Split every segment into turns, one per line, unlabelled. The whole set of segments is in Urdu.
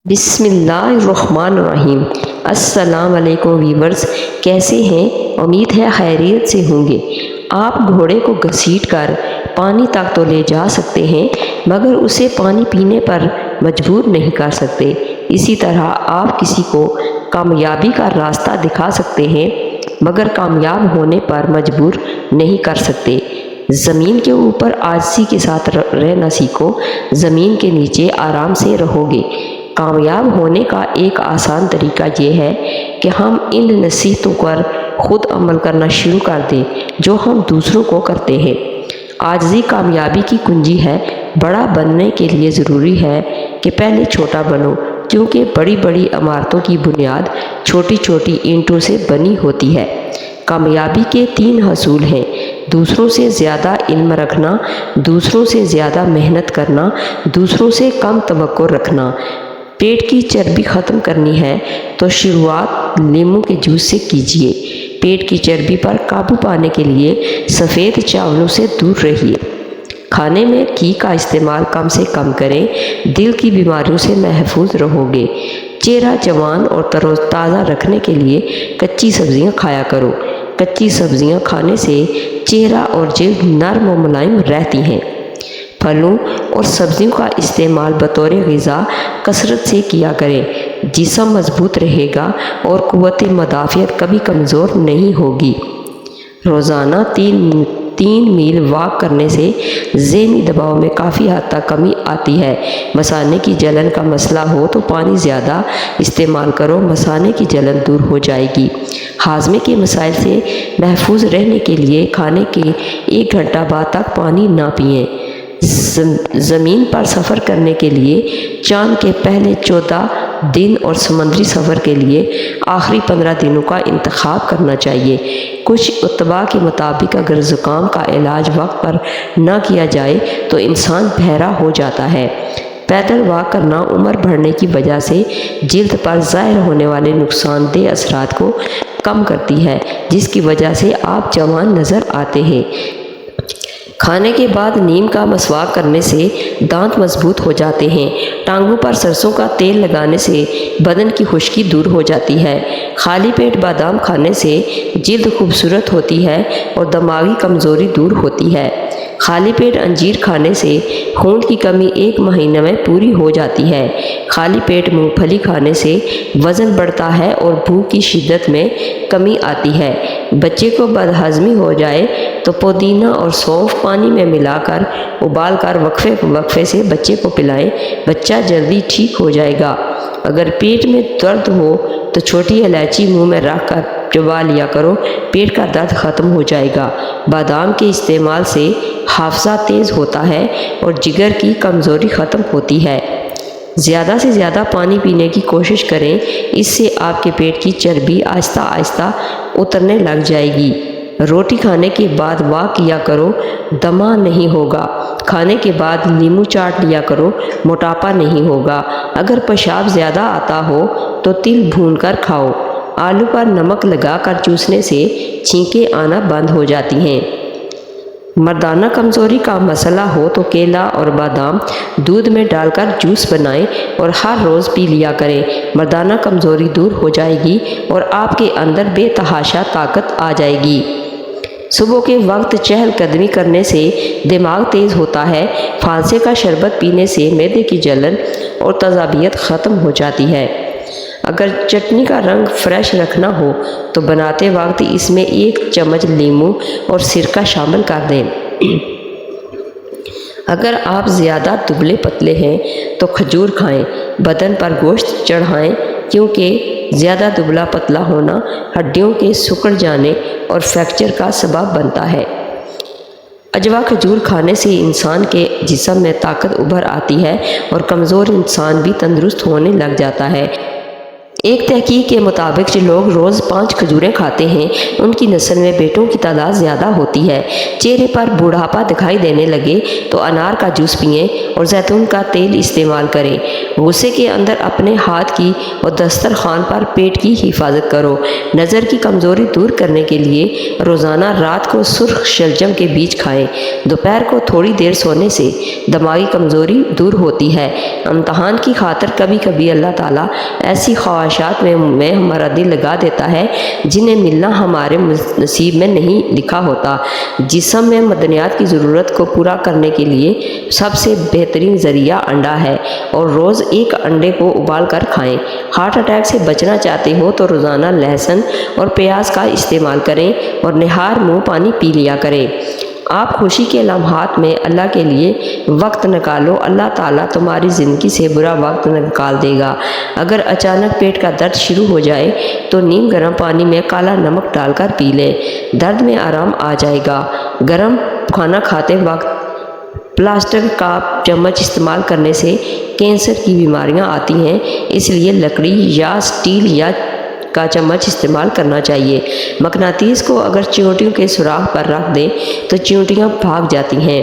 بسم اللہ الرحمن الرحیم۔ السلام علیکم ویورز، کیسے ہیں؟ امید ہے خیریت سے ہوں گے۔ آپ گھوڑے کو گھسیٹ کر پانی تک تو لے جا سکتے ہیں مگر اسے پانی پینے پر مجبور نہیں کر سکتے۔ اسی طرح آپ کسی کو کامیابی کا راستہ دکھا سکتے ہیں مگر کامیاب ہونے پر مجبور نہیں کر سکتے۔ زمین کے اوپر عاجزی کے ساتھ رہنا سیکھو، زمین کے نیچے آرام سے رہو گے۔ کامیاب ہونے کا ایک آسان طریقہ یہ ہے کہ ہم ان نصیحتوں پر خود عمل کرنا شروع کر دیں جو ہم دوسروں کو کرتے ہیں۔ عاجزی کامیابی کی کنجی ہے۔ بڑا بننے کے لیے ضروری ہے کہ پہلے چھوٹا بنو، کیونکہ بڑی بڑی عمارتوں کی بنیاد چھوٹی چھوٹی اینٹوں سے بنی ہوتی ہے۔ کامیابی کے 3 حصول ہیں: دوسروں سے زیادہ علم رکھنا، دوسروں سے زیادہ محنت کرنا، دوسروں سے کم توقع رکھنا۔ پیٹ کی چربی ختم کرنی ہے تو شروعات لیموں کے جوس سے کیجیے۔ پیٹ کی چربی پر قابو پانے کے لیے سفید چاولوں سے دور رہیے۔ کھانے میں گھی کا استعمال کم سے کم کریں، دل کی بیماریوں سے محفوظ رہو گے۔ چہرہ جوان اور تر و تازہ رکھنے کے لیے کچی سبزیاں کھایا کرو۔ کچی سبزیاں کھانے سے چہرہ اور جلد نرم و ملائم رہتی ہیں۔ پھلوں اور سبزیوں کا استعمال بطور غذا کثرت سے کیا کریں۔ جسم مضبوط رہے گا اور قوت مدافعت کبھی کمزور نہیں ہوگی۔ روزانہ 3 میل واک کرنے سے ذہنی دباؤ میں کافی حد تک کمی آتی ہے۔ مثانے کی جلن کا مسئلہ ہو تو پانی زیادہ استعمال کرو، مثانے کی جلن دور ہو جائے گی۔ ہاضمے کے مسائل سے محفوظ رہنے کے لیے کھانے کے 1 گھنٹہ بعد تک پانی نہ پئیں۔ زمین پر سفر کرنے کے لیے چاند کے پہلے 14 دن اور سمندری سفر کے لیے آخری 15 دنوں کا انتخاب کرنا چاہیے۔ کچھ اتباع کے مطابق اگر زکام کا علاج وقت پر نہ کیا جائے تو انسان بہرا ہو جاتا ہے۔ پیدل واک کرنا عمر بڑھنے کی وجہ سے جلد پر ظاہر ہونے والے نقصان دہ اثرات کو کم کرتی ہے، جس کی وجہ سے آپ جوان نظر آتے ہیں۔ کھانے کے بعد نیم کا مسواک کرنے سے دانت مضبوط ہو جاتے ہیں۔ ٹانگوں پر سرسوں کا تیل لگانے سے بدن کی خشکی دور ہو جاتی ہے۔ خالی پیٹ بادام کھانے سے جلد خوبصورت ہوتی ہے اور دماغی کمزوری دور ہوتی ہے۔ خالی پیٹ انجیر کھانے سے خون کی کمی 1 مہینے میں پوری ہو جاتی ہے۔ خالی پیٹ مونگ پھلی کھانے سے وزن بڑھتا ہے اور بھوک کی شدت میں کمی آتی ہے۔ بچے کو بدہضمی ہو جائے تو پودینہ اور سونف پانی میں ملا کر ابال کر وقفے سے بچے کو پلائیں، بچہ جلدی ٹھیک ہو جائے گا۔ اگر پیٹ میں درد ہو تو چھوٹی الائچی منہ میں رکھ کر چبا لیا کرو، پیٹ کا درد ختم ہو جائے گا۔ بادام کے استعمال سے حافظہ تیز ہوتا ہے اور جگر کی کمزوری ختم ہوتی ہے۔ زیادہ سے زیادہ پانی پینے کی کوشش کریں، اس سے آپ کے پیٹ کی چربی آہستہ آہستہ اترنے لگ جائے گی۔ روٹی کھانے کے بعد واک کیا کرو، دمہ نہیں ہوگا۔ کھانے کے بعد لیموں چاٹ لیا کرو، موٹاپا نہیں ہوگا۔ اگر پیشاب زیادہ آتا ہو تو تل بھون کر کھاؤ۔ آلو پر نمک لگا کر چوسنے سے چھینکیں آنا بند ہو جاتی ہیں۔ مردانہ کمزوری کا مسئلہ ہو تو کیلا اور بادام دودھ میں ڈال کر جوس بنائیں اور ہر روز پی لیا کریں۔ مردانہ کمزوری دور ہو جائے گی اور آپ کے اندر بے تحاشا طاقت آ جائے گی۔ صبح کے وقت چہل قدمی کرنے سے دماغ تیز ہوتا ہے۔ پھانسے کا شربت پینے سے معدے کی جلن اور تیزابیت ختم ہو جاتی ہے۔ اگر چٹنی کا رنگ فریش رکھنا ہو تو بناتے وقت اس میں 1 چمچ لیموں اور سرکہ شامل کر دیں۔ اگر آپ زیادہ دبلے پتلے ہیں تو کھجور کھائیں، بدن پر گوشت چڑھائیں، کیونکہ زیادہ دبلا پتلا ہونا ہڈیوں کے سکڑ جانے اور فریکچر کا سبب بنتا ہے۔ اجوا کھجور کھانے سے انسان کے جسم میں طاقت ابھر آتی ہے اور کمزور انسان بھی تندرست ہونے لگ جاتا ہے۔ ایک تحقیق کے مطابق جو لوگ روز 5 کھجوریں کھاتے ہیں ان کی نسل میں بیٹوں کی تعداد زیادہ ہوتی ہے۔ چہرے پر بوڑھاپا دکھائی دینے لگے تو انار کا جوس پئیں اور زیتون کا تیل استعمال کریں۔ غصے کے اندر اپنے ہاتھ کی اور دسترخوان پر پیٹ کی حفاظت کرو۔ نظر کی کمزوری دور کرنے کے لیے روزانہ رات کو سرخ شلجم کے بیج کھائیں۔ دوپہر کو تھوڑی دیر سونے سے دماغی کمزوری دور ہوتی ہے۔ امتحان کی خاطر کبھی کبھی اللہ تعالیٰ ایسی خواہشات میں ہمارا دل لگا دیتا ہے جنہیں ملنا ہمارے نصیب میں نہیں لکھا ہوتا۔ جسم میں معدنیات کی ضرورت کو پورا کرنے کے لیے سب سے بہترین ذریعہ انڈا ہے اور روز ایک انڈے کو ابال کر کھائیں۔ ہارٹ اٹیک سے بچنا چاہتے ہو تو روزانہ لہسن اور پیاز کا استعمال کریں اور نہار منہ پانی پی لیا کریں۔ آپ خوشی کے لمحات میں اللہ کے لیے وقت نکالو، اللہ تعالیٰ تمہاری زندگی سے برا وقت نکال دے گا۔ اگر اچانک پیٹ کا درد شروع ہو جائے تو نیم گرم پانی میں کالا نمک ڈال کر پی لیں، درد میں آرام آ جائے گا۔ گرم کھانا کھاتے وقت پلاسٹک کا چمچ استعمال کرنے سے کینسر کی بیماریاں آتی ہیں، اس لیے لکڑی یا اسٹیل یا کا چمچ استعمال کرنا چاہیے۔ مقناطیس کو اگر چیونٹیوں کے سوراخ پر رکھ دیں تو چیونٹیاں بھاگ جاتی ہیں۔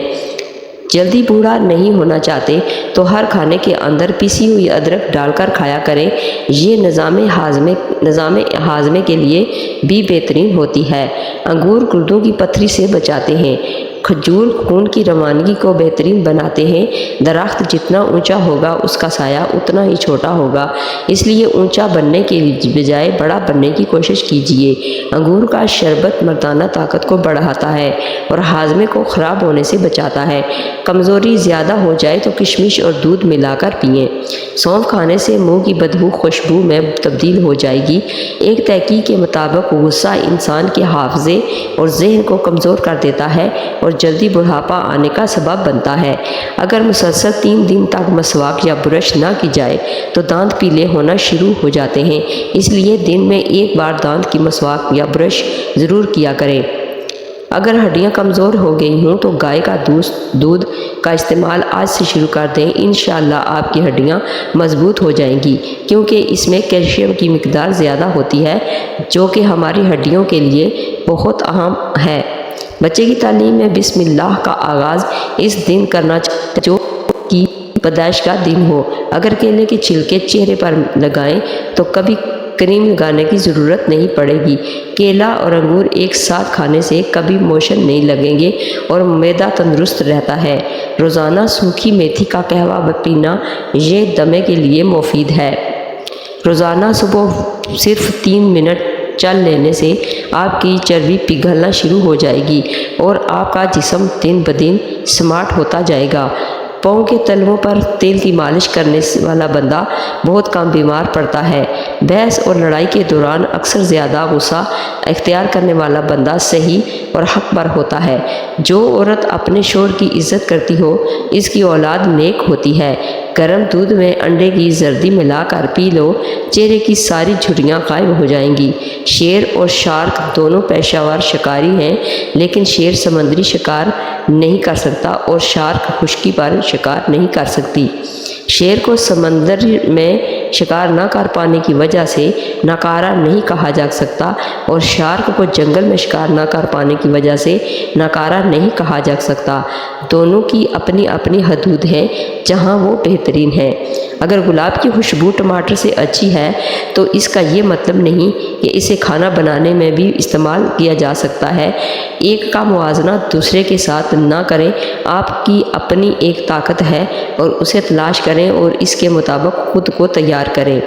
جلدی بوڑھا نہیں ہونا چاہتے تو ہر کھانے کے اندر پیسی ہوئی ادرک ڈال کر کھایا کریں، یہ نظام ہاضمے کے لیے بھی بہترین ہوتی ہے۔ انگور گردوں کی پتھری سے بچاتے ہیں۔ کھجور خون کی روانگی کو بہترین بناتے ہیں۔ درخت جتنا اونچا ہوگا اس کا سایہ اتنا ہی چھوٹا ہوگا، اس لیے اونچا بننے کے بجائے بڑا بننے کی کوشش کیجیے۔ انگور کا شربت مردانہ طاقت کو بڑھاتا ہے اور ہاضمے کو خراب ہونے سے بچاتا ہے۔ کمزوری زیادہ ہو جائے تو کشمش اور دودھ ملا کر پئیں۔ سونف کھانے سے منہ کی بدبو خوشبو میں تبدیل ہو جائے گی۔ ایک تحقیق کے مطابق غصہ انسان کے حافظے اور ذہن کو کمزور کر دیتا ہے اور جلدی بڑھاپا آنے کا سبب بنتا ہے۔ اگر مسلسل 3 دن تک مسواک یا برش نہ کی جائے تو دانت پیلے ہونا شروع ہو جاتے ہیں، اس لیے دن میں ایک بار دانت کی مسواک یا برش ضرور کیا کریں۔ اگر ہڈیاں کمزور ہو گئی ہوں تو گائے کا دودھ کا استعمال آج سے شروع کر دیں، انشاءاللہ آپ کی ہڈیاں مضبوط ہو جائیں گی، کیونکہ اس میں کیلشیم کی مقدار زیادہ ہوتی ہے جو کہ ہماری ہڈیوں کے لیے بہت اہم ہے۔ بچے کی تعلیم میں بسم اللہ کا آغاز اس دن کرنا چاہیے جو کی پیدائش کا دن ہو۔ اگر کیلے کے چھلکے چہرے پر لگائیں تو کبھی کریم لگانے کی ضرورت نہیں پڑے گی۔ کیلا اور انگور ایک ساتھ کھانے سے کبھی موشن نہیں لگیں گے اور معدہ تندرست رہتا ہے۔ روزانہ سوکھی میتھی کا قہوہ پینا یہ دمے کے لیے مفید ہے۔ روزانہ صبح صرف 3 منٹ چل لینے سے آپ کی چربی پگھلنا شروع ہو جائے گی اور آپ کا جسم دن بدن سمارٹ ہوتا جائے گا۔ پاؤں کے تلووں پر تیل کی مالش کرنے والا بندہ بہت کم بیمار پڑتا ہے۔ بحث اور لڑائی کے دوران اکثر زیادہ غصہ اختیار کرنے والا بندہ صحیح اور حق پر ہوتا ہے۔ جو عورت اپنے شوہر کی عزت کرتی ہو اس کی اولاد نیک ہوتی ہے۔ گرم دودھ میں انڈے کی زردی ملا کر پی لو، چہرے کی ساری جھریاں غائب ہو جائیں گی۔ شیر اور شارک دونوں پیشہ ور شکاری ہیں، لیکن شیر سمندری شکار نہیں کر سکتا اور شارک خشکی پر شکار نہیں کر سکتی۔ شیر کو سمندر میں شکار نہ کر پانے کی وجہ سے ناکارہ نہیں کہا جا سکتا اور شارک کو جنگل میں شکار نہ کر پانے کی وجہ سے ناکارہ نہیں کہا جا سکتا۔ دونوں کی اپنی اپنی حدود ہیں جہاں وہ بہترین ہیں۔ اگر گلاب کی خوشبو ٹماٹر سے اچھی ہے تو اس کا یہ مطلب نہیں کہ اسے کھانا بنانے میں بھی استعمال کیا جا سکتا ہے۔ ایک کا موازنہ دوسرے کے ساتھ نہ کریں، آپ کی اپنی ایک طاقت ہے اور اسے تلاش کریں اور اس کے مطابق خود کو تیار کریں۔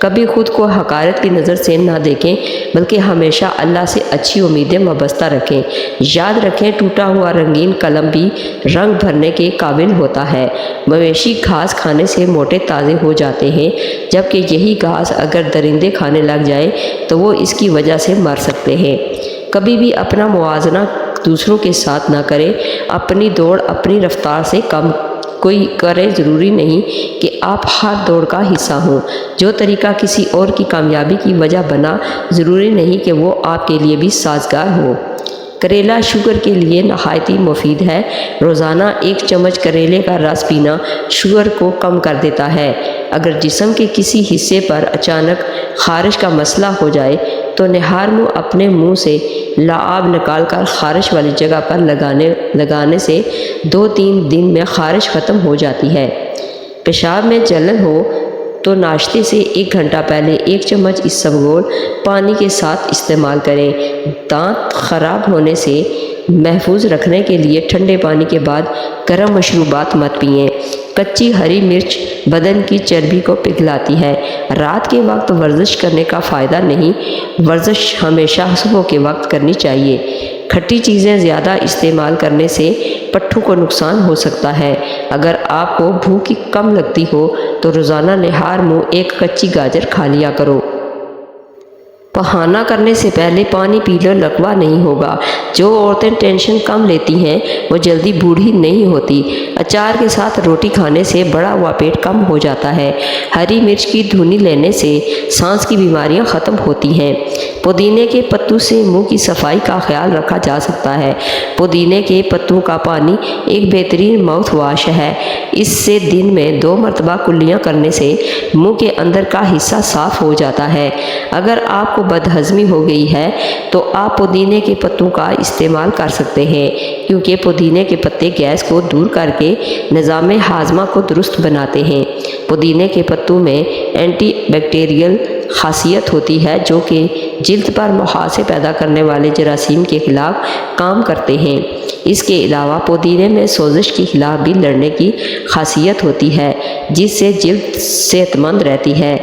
کبھی خود کو حقارت کی نظر سے نہ دیکھیں بلکہ ہمیشہ اللہ سے اچھی امیدیں وابستہ رکھیں۔ یاد رکھیں ٹوٹا ہوا رنگین قلم بھی رنگ بھرنے کے قابل ہوتا ہے۔ مویشی گھاس کھانے سے موٹے تازے ہو جاتے ہیں، جبکہ یہی گھاس اگر درندے کھانے لگ جائیں تو وہ اس کی وجہ سے مر سکتے ہیں۔ کبھی بھی اپنا موازنہ دوسروں کے ساتھ نہ کریں، اپنی دوڑ اپنی رفتار سے کم کوئی کرے، ضروری نہیں کہ آپ ہر دوڑ کا حصہ ہوں۔ جو طریقہ کسی اور کی کامیابی کی وجہ بنا، ضروری نہیں کہ وہ آپ کے لیے بھی سازگار ہو۔ کریلا شوگر کے لیے نہایت مفید ہے۔ روزانہ 1 چمچ کریلے کا رس پینا شوگر کو کم کر دیتا ہے۔ اگر جسم کے کسی حصے پر اچانک خارش کا مسئلہ ہو جائے تو نہار منہ اپنے منہ سے لعاب نکال کر خارش والی جگہ پر لگانے سے 2-3 دن میں خارش ختم ہو جاتی ہے۔ پیشاب میں جلن ہو تو ناشتے سے 1 گھنٹہ پہلے 1 چمچ اسبگول پانی کے ساتھ استعمال کریں۔ دانت خراب ہونے سے محفوظ رکھنے کے لیے ٹھنڈے پانی کے بعد گرم مشروبات مت پئیں۔ کچی ہری مرچ بدن کی چربی کو پگھلاتی ہے۔ رات کے وقت ورزش کرنے کا فائدہ نہیں، ورزش ہمیشہ صبح کے وقت کرنی چاہیے۔ کھٹی چیزیں زیادہ استعمال کرنے سے پٹھوں کو نقصان ہو سکتا ہے۔ اگر آپ کو بھوک کم لگتی ہو تو روزانہ نہار منہ 1 کچی گاجر کھا لیا کرو۔ بہانہ کرنے سے پہلے پانی پی لو، لقوہ نہیں ہوگا۔ جو عورتیں ٹینشن کم لیتی ہیں وہ جلدی بوڑھی نہیں ہوتی۔ اچار کے ساتھ روٹی کھانے سے بڑا ہوا پیٹ کم ہو جاتا ہے۔ ہری مرچ کی دھنی لینے سے سانس کی بیماریاں ختم ہوتی ہیں۔ پودینے کے پتوں سے منہ کی صفائی کا خیال رکھا جا سکتا ہے۔ پودینے کے پتوں کا پانی ایک بہترین ماؤتھ واش ہے۔ اس سے دن میں 2 مرتبہ کلیاں کرنے سے منہ کے اندر کا حصہ صاف ہو جاتا ہے۔ اگر آپ کو بدہضمی ہو گئی ہے تو آپ پودینے کے پتوں کا استعمال کر سکتے ہیں، کیونکہ پودینے کے پتے گیس کو دور کر کے نظام ہاضمہ کو درست بناتے ہیں۔ پودینے کے پتوں میں اینٹی بیکٹیریل خاصیت ہوتی ہے جو کہ جلد پر محاسے پیدا کرنے والے جراثیم کے خلاف کام کرتے ہیں۔ اس کے علاوہ پودینے میں سوزش کے خلاف بھی لڑنے کی خاصیت ہوتی ہے، جس سے جلد صحت مند رہتی ہے۔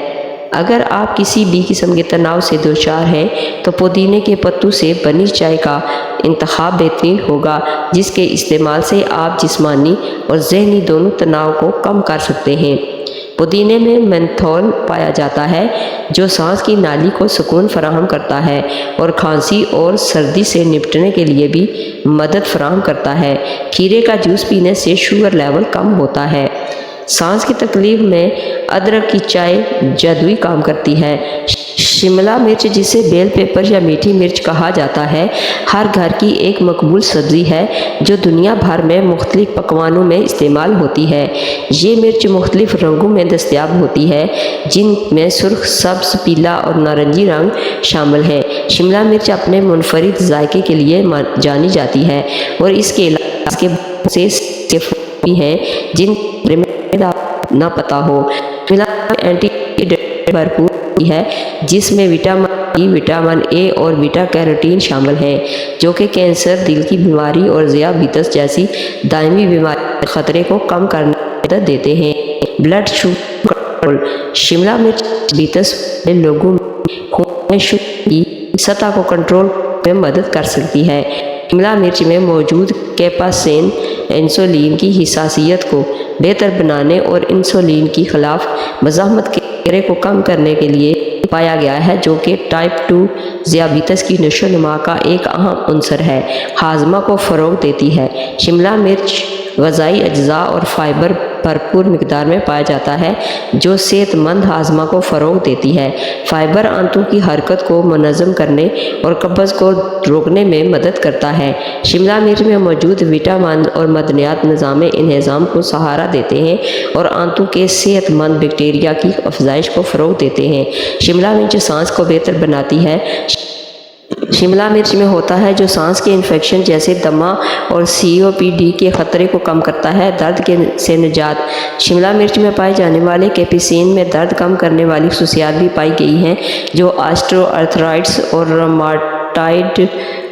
اگر آپ کسی بھی قسم کے تناؤ سے دوچار ہیں تو پودینے کے پتوں سے بنی چائے کا انتخاب بہترین ہوگا، جس کے استعمال سے آپ جسمانی اور ذہنی دونوں تناؤ کو کم کر سکتے ہیں۔ پودینے میں مینتھول پایا جاتا ہے جو سانس کی نالی کو سکون فراہم کرتا ہے اور کھانسی اور سردی سے نپٹنے کے لیے بھی مدد فراہم کرتا ہے۔ کھیرے کا جوس پینے سے شوگر لیول کم ہوتا ہے۔ سانس کی تکلیف میں ادرک کی چائے جادوئی کام کرتی ہے۔ شملہ مرچ، جسے بیل پیپر یا میٹھی مرچ کہا جاتا ہے، ہر گھر کی ایک مقبول سبزی ہے جو دنیا بھر میں مختلف پکوانوں میں استعمال ہوتی ہے۔ یہ مرچ مختلف رنگوں میں دستیاب ہوتی ہے، جن میں سرخ، سبز، پیلا اور نارنجی رنگ شامل ہیں۔ شملہ مرچ اپنے منفرد ذائقے کے لیے جانی جاتی ہے اور اس کے علاوہ اس کے بہت سے صفات بھی ہیں جن کے بارے میں نہ پتہ ہو۔ شملہ اینٹی آکسیڈنٹ بھرپور ہوتی ہے، جس میں وٹامن ای، وٹامن اے اور بیٹا کیروٹین شامل ہیں، جو کہ کینسر، دل کی بیماری اور ذیابیطس جیسی دائمی بیماریوں کے خطرے کو کم کرنے میں مدد دیتے ہیں۔ Blood sugar control. شملہ مرچ ذیابیطس والے لوگوں میں خون میں شوگر کی سطح کو کنٹرول کرنے میں مدد کر سکتی ہے۔ شملہ مرچ میں موجود کیپسائسن انسولین کی حساسیت کو بہتر بنانے اور انسولین کی خلاف مزاحمت کے خطرے کو کم کرنے کے لیے پایا گیا ہے، جو کہ ٹائپ 2 ذیابیطس کی نشو و نما کا ایک اہم عنصر ہے۔ ہاضمہ کو فروغ دیتی ہے۔ شملہ مرچ غذائی اجزاء اور فائبر بھرپور مقدار میں پایا جاتا ہے، جو صحت مند ہاضمہ کو فروغ دیتی ہے۔ فائبر آنتوں کی حرکت کو منظم کرنے اور قبض کو روکنے میں مدد کرتا ہے۔ شملہ مرچ میں موجود وٹامن اور معدنیات نظام انہضام کو سہارا دیتے ہیں اور آنتوں کے صحت مند بیکٹیریا کی افزائش کو فروغ دیتے ہیں۔ شملہ مرچ سانس کو بہتر بناتی ہے۔ شملہ مرچ میں ہوتا ہے جو سانس کے انفیکشن جیسے دمہ اور COPD کے خطرے کو کم کرتا ہے۔ درد سے نجات۔ شملہ مرچ میں پائے جانے والے کیپسائسن میں درد کم کرنے والی خصوصیات بھی پائی گئی ہیں، جو آسٹرو آرتھرائٹس اور روماٹائڈ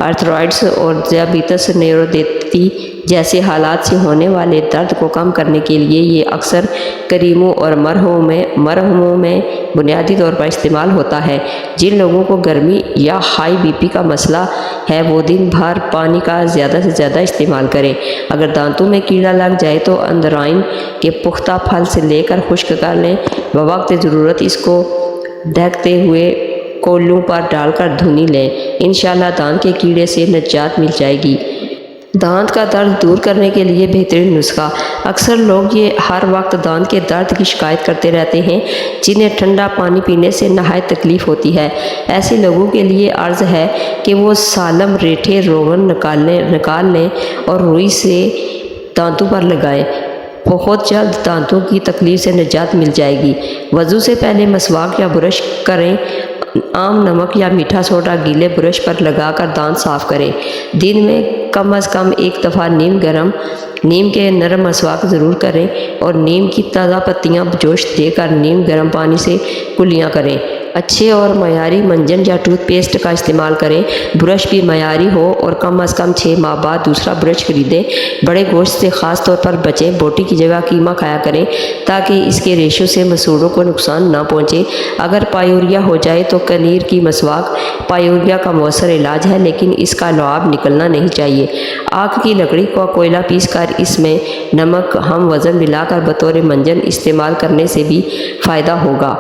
آرتھرائٹس اور ذیابیطس نیوروپیتھی جیسے حالات سے ہونے والے درد کو کم کرنے کے لیے یہ اکثر کریموں اور مرہموں میں بنیادی طور پر استعمال ہوتا ہے۔ جن لوگوں کو گرمی یا ہائی BP کا مسئلہ ہے وہ دن بھر پانی کا زیادہ سے زیادہ استعمال کریں۔ اگر دانتوں میں کیڑا لگ جائے تو اندرائن کے پختہ پھل سے لے کر خشک کر لیں۔ بوقت ضرورت اس کو دہتے ہوئے کولوں پر ڈال کر دھنی لیں۔ انشاءاللہ دانت کے کیڑے سے نجات مل جائے گی۔ دانت کا درد دور کرنے کے لیے بہترین نسخہ۔ اکثر لوگ یہ ہر وقت دانت کے درد کی شکایت کرتے رہتے ہیں، جنہیں ٹھنڈا پانی پینے سے نہایت تکلیف ہوتی ہے۔ ایسے لوگوں کے لیے عرض ہے کہ وہ سالم ریٹھے روغن نکال لیں اور روئی سے دانتوں پر لگائیں۔ بہت جلد دانتوں کی تکلیف سے نجات مل جائے گی۔ وضو سے پہلے مسواک یا برش کریں۔ عام نمک یا میٹھا سوڈا گیلے برش پر لگا کر دانت صاف کریں۔ دن میں کم از کم ایک دفعہ نیم کے نرم مسواک ضرور کریں اور نیم کی تازہ پتیاں جوش دے کر نیم گرم پانی سے کلیاں کریں۔ اچھے اور معیاری منجن یا ٹوتھ پیسٹ کا استعمال کریں۔ برش بھی معیاری ہو اور کم از کم 6 ماہ بعد دوسرا برش خریدیں۔ بڑے گوشت سے خاص طور پر بچیں۔ بوٹی کی جگہ قیمہ کھایا کریں تاکہ اس کے ریشوں سے مسوڑوں کو نقصان نہ پہنچے۔ اگر پائیوریا ہو جائے تو کنیر کی مسواک پائیوریا کا مؤثر علاج ہے، لیکن اس کا لعاب نکلنا نہیں چاہیے۔ آگ کی لکڑی کو کوئلہ پیس کر اس میں نمک ہم وزن ملا کر بطور منجن استعمال کرنے سے بھی فائدہ ہوگا۔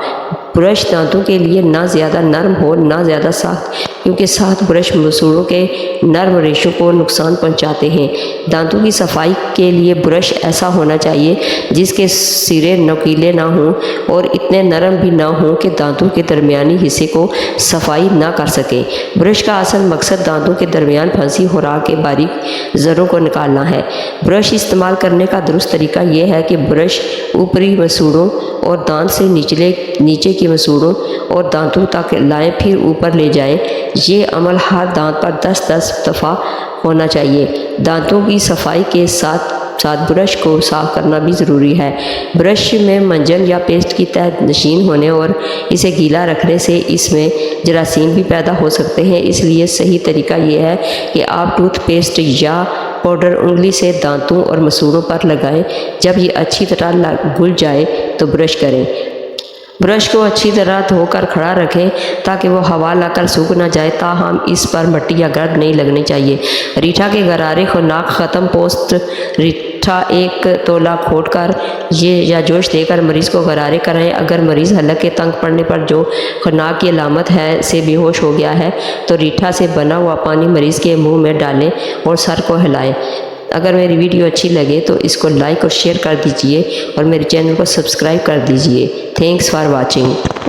برش دانتوں کے لیے نہ زیادہ نرم ہو نہ زیادہ سخت، کیونکہ سخت برش مسوڑوں کے نرم ریشوں کو نقصان پہنچاتے ہیں۔ دانتوں کی صفائی کے لیے برش ایسا ہونا چاہیے جس کے سرے نوکیلے نہ ہوں اور اتنے نرم بھی نہ ہوں کہ دانتوں کے درمیانی حصے کو صفائی نہ کر سکیں۔ برش کا اصل مقصد دانتوں کے درمیان پھنسی خوراک کے باریک زروں کو نکالنا ہے۔ برش استعمال کرنے کا درست طریقہ یہ ہے کہ برش اوپری مسوڑوں اور دانت سے نیچے کی مسوڑوں اور دانتوں تک لائیں، پھر اوپر لے جائیں۔ یہ عمل ہر دانت پر 10 دفعہ ہونا چاہیے۔ دانتوں کی صفائی کے ساتھ برش کو صاف کرنا بھی ضروری ہے۔ برش میں منجن یا پیسٹ کی تہ نشین ہونے اور اسے گیلا رکھنے سے اس میں جراثیم بھی پیدا ہو سکتے ہیں۔ اس لیے صحیح طریقہ یہ ہے کہ آپ ٹوتھ پیسٹ یا پاؤڈر انگلی سے دانتوں اور مسوڑوں پر لگائیں۔ جب یہ اچھی طرح گھل جائے تو برش کریں۔ برش کو اچھی طرح دھو کر کھڑا رکھیں تاکہ وہ ہوا لا کر سوکھ نہ جائے، تاہم اس پر مٹی یا گرد نہیں لگنی چاہیے۔ ریٹھا کے غرارے خناک ختم پوسٹ ریٹھا 1 تولہ کھوٹ کر یا جوش دے کر مریض کو غرارے کرائیں۔ اگر مریض حلق کے تنگ پڑنے پر جو خناک کی علامت ہے سے بے ہوش ہو گیا ہے تو ریٹھا سے بنا ہوا پانی مریض کے منہ میں ڈالیں اور سر کو ہلائیں۔ اگر میری ویڈیو اچھی لگے تو اس کو لائک اور شیئر کر دیجئے اور میرے چینل کو سبسکرائب کر دیجئے۔ Thanks for watching.